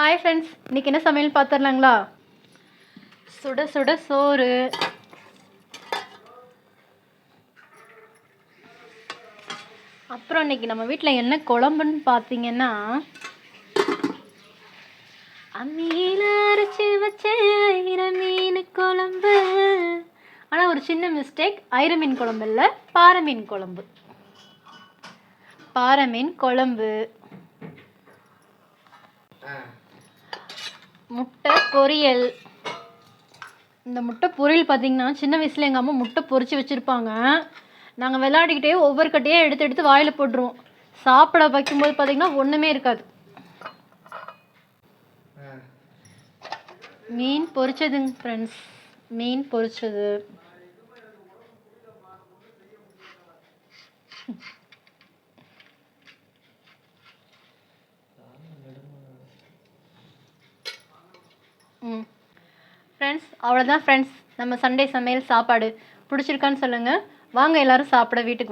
Hi friends, இன்றைக்கி என்ன சமையல் பார்த்துடலாங்களா? சுட சுட சோறு, அப்புறம் இன்றைக்கி நம்ம வீட்டில் என்ன குழம்புன்னு பார்த்தீங்கன்னா, அம்மியில் அரைச்சி வச்ச ஐர மீன் குழம்பு. ஆனால் ஒரு சின்ன மிஸ்டேக், ஐர மீன் குழம்பு இல்லை, பாறை மீன் குழம்பு. பாறை மீன் குழம்பு, முட்டை பொரியல். இந்த முட்டை பொரியல் பார்த்திங்கன்னா, சின்ன வயசில் எங்கள் அம்மா முட்டை பொரித்து வச்சுருப்பாங்க. நாங்கள் விளையாடிக்கிட்டே ஒவ்வொரு கட்டையாக எடுத்து எடுத்து வாயில் போட்டுருவோம். சாப்பிட வைக்கும்போது பார்த்திங்கன்னா ஒன்றுமே இருக்காது. மீன் பொரிச்சதுங்க ஃப்ரெண்ட்ஸ், மீன் பொரிச்சது. ஃப்ரெண்ட்ஸ், அவ்வளோதான் ஃப்ரெண்ட்ஸ், நம்ம சண்டே சமையல் சாப்பாடு பிடிச்சிருக்கான்னு சொல்லுங்கள். வாங்க எல்லோரும் சாப்பிட வீட்டுக்கு.